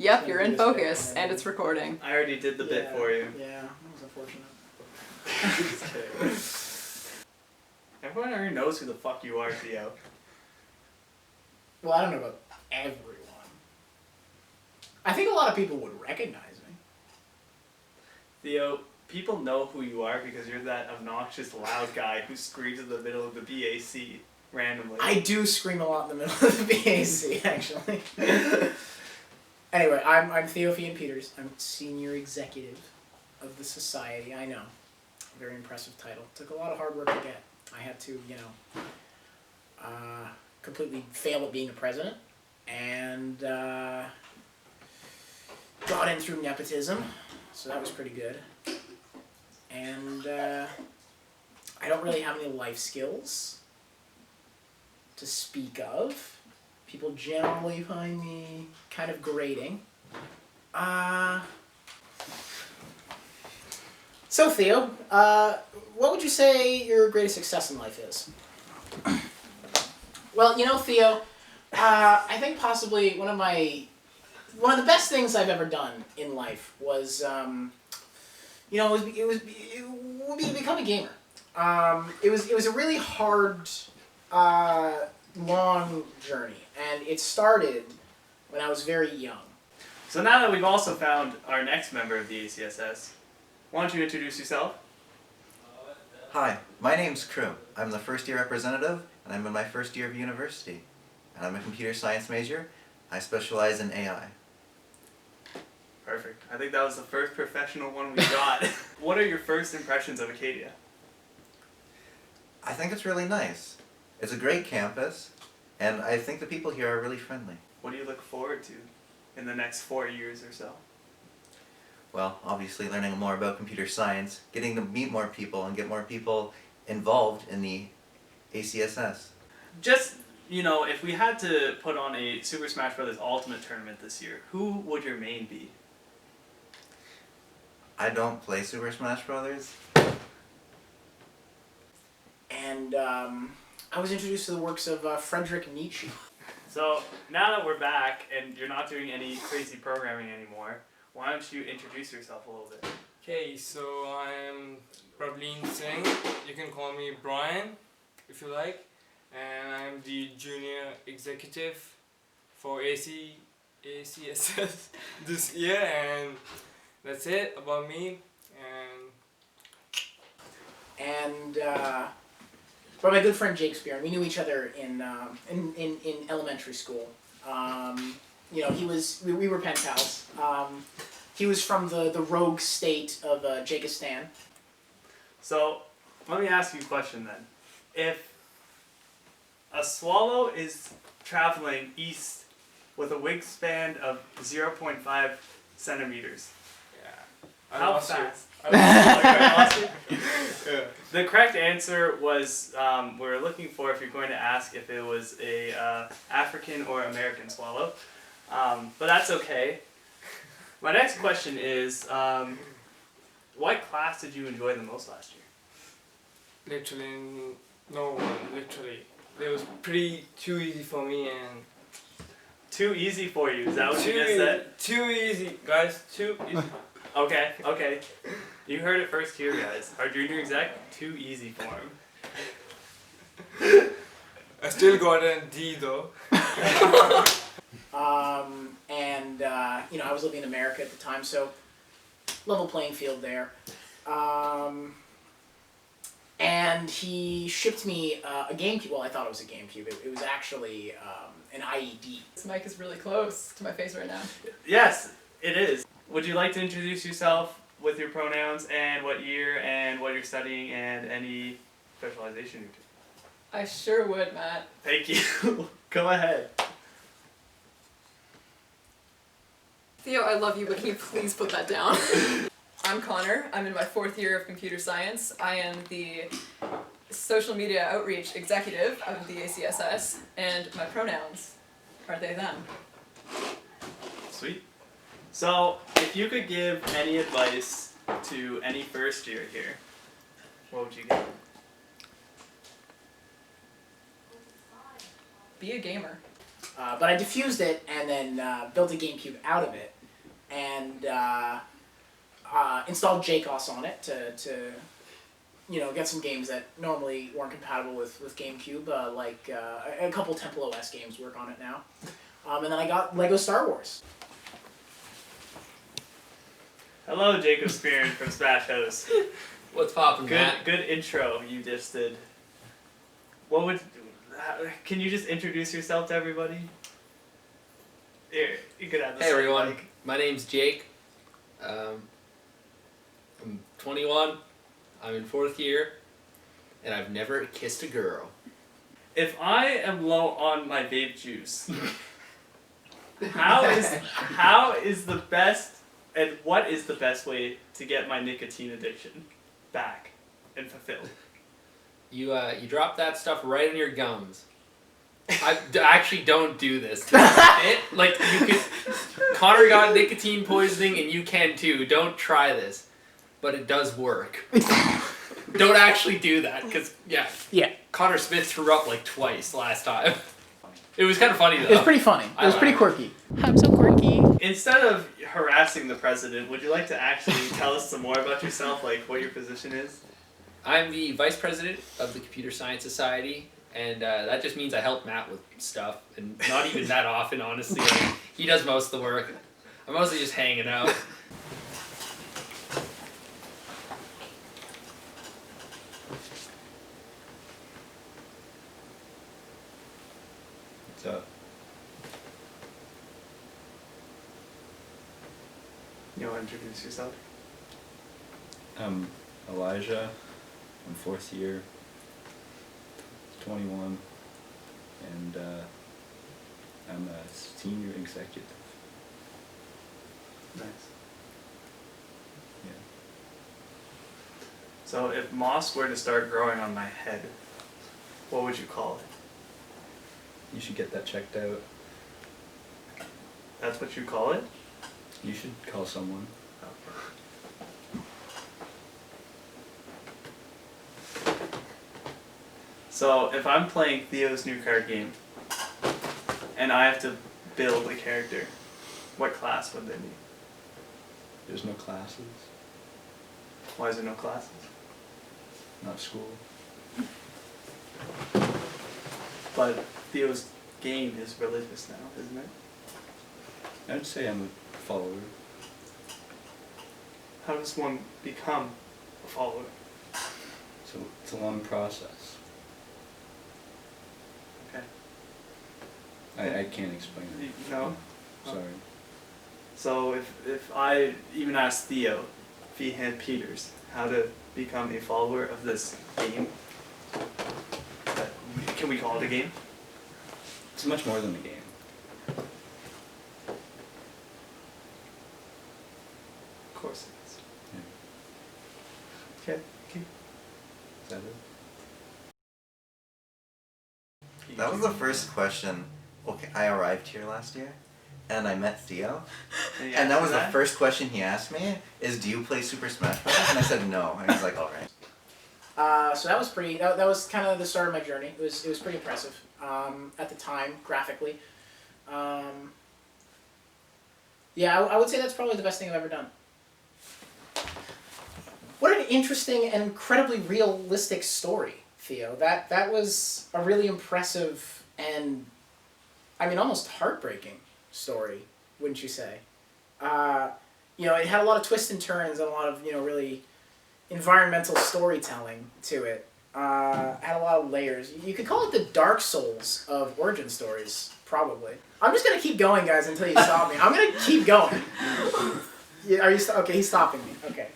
Yep, you're in focus, and it's recording. I already did the bit for you. Yeah, that was unfortunate. Everyone already knows who the fuck you are, Theo. Well, I don't know about everyone. I think a lot of people would recognize me. Theo, people know who you are because you're that obnoxious loud guy who screams in the middle of the BAC randomly. I do scream a lot in the middle of the BAC, actually. Anyway, I'm Theo Peters. I'm senior executive of the society. I know. Very impressive title. Took a lot of hard work to get. I had to, completely fail at being a president, and got in through nepotism, so that was pretty good. And I don't really have any life skills to speak of. People generally find me kind of grating. So Theo, what would you say your greatest success in life is? Well, Theo, I think possibly one of the best things I've ever done in life was, it would be to become a gamer. It was a really hard, long journey, and it started when I was very young. So now that we've also found our next member of the ACSS, why don't you introduce yourself? Hi, my name's Crew. I'm the first year representative, and I'm in my first year of university. And I'm a computer science major. I specialize in AI. Perfect. I think that was the first professional one we got. What are your first impressions of Acadia? I think it's really nice. It's a great campus, and I think the people here are really friendly. What do you look forward to in the next 4 years or so? Well, obviously learning more about computer science, getting to meet more people and get more people involved in the ACSS. Just, if we had to put on a Super Smash Bros. Ultimate tournament this year, who would your main be? I don't play Super Smash Brothers. And I was introduced to the works of Friedrich Nietzsche. So, now that we're back and you're not doing any crazy programming anymore, why don't you introduce yourself a little bit? Okay, so I'm Pravleen Singh. You can call me Brian if you like. And I'm the junior executive for ACSS this year, and that's it about me. But my good friend Jake Spear, we knew each other in elementary school. We were pen pals. He was from the rogue state of Jakistan. So, let me ask you a question then. If a swallow is traveling east with a wingspan of 0.5 centimeters, how fast? The correct answer was, we were looking for if you're going to ask if it was a African or American swallow, but that's okay. My next question is, what class did you enjoy the most last year? Literally, no one, literally. It was too easy for me, and... Too easy for you, is that what you just said? Too easy, guys, too easy. Okay. You heard it first here, guys. Our junior exec, too easy for him. I still got a D though. I was living in America at the time, so level playing field there. And he shipped me a GameCube. Well, I thought it was a GameCube. It was actually an IED. This mic is really close to my face right now. Yes, it is. Would you like to introduce yourself with your pronouns and what year and what you're studying and any specialization you do? I sure would, Matt. Thank you. Go ahead. Theo, I love you, but can you please put that down? I'm Connor. I'm in my 4th year of computer science. I am the social media outreach executive of the ACSS, and my pronouns are they, them. Sweet. So, if you could give any advice to any first year here, what would you give? Be a gamer. But I diffused it and then built a GameCube out of it and installed JCOS on it to get some games that normally weren't compatible with GameCube, like a couple Temple OS games work on it now. And then I got Lego Star Wars. Hello, Jacob Spearn from Smash House. What's poppin', Matt? Good intro you just did. Can you just introduce yourself to everybody? Here, you could have the Hey same everyone, mic. my name's Jake. I'm 21. I'm in 4th year, and I've never kissed a girl. If I am low on my vape juice, how is the best and what is the best way to get my nicotine addiction back and fulfilled? You drop that stuff right in your gums. Actually don't do this. Connor got nicotine poisoning and you can too. Don't try this, but it does work. Don't actually do that because Yeah. Connor Smith threw up like twice last time. It was kind of funny though. It was pretty funny. It was pretty quirky. I'm so quirky. Instead of harassing the president, would you like to actually tell us some more about yourself, like what your position is? I'm the vice president of the Computer Science Society, and that just means I help Matt with stuff, and not even that often, honestly. Like, he does most of the work. I'm mostly just hanging out. What's up? You want to introduce yourself? I'm Elijah. I'm 4th year, 21, and I'm a senior executive. Nice. Yeah. So if moss were to start growing on my head, what would you call it? You should get that checked out. That's what you call it? You should call someone. So if I'm playing Theo's new card game, and I have to build a character, what class would they be? There's no classes, Why is there no classes? not school. But Theo's game is religious now, isn't it? I would say I'm a follower. How does one become a follower? So it's a long process. Okay. I can't explain it. No? Sorry. So if I even asked Theo if he had Peters how to become a follower of this game, can we call it a game? It's much more than a game. Of course it is. Yeah. Okay. Is that it? That was the first question. Okay, I arrived here last year, and I met Theo, and that was the first question he asked me, is do you play Super Smash Bros? And I said no, and he's like, alright. So that was pretty. That was kind of the start of my journey. It was pretty impressive at the time, graphically. Yeah, I would say that's probably the best thing I've ever done. What an interesting and incredibly realistic story, Theo. That was a really impressive and, I mean, almost heartbreaking story, wouldn't you say? It had a lot of twists and turns and a lot of, really environmental storytelling to it. Had a lot of layers. You could call it the Dark Souls of origin stories, probably. I'm just going to keep going, guys, until you stop me. I'm going to keep going. Are you okay, he's stopping me. Okay.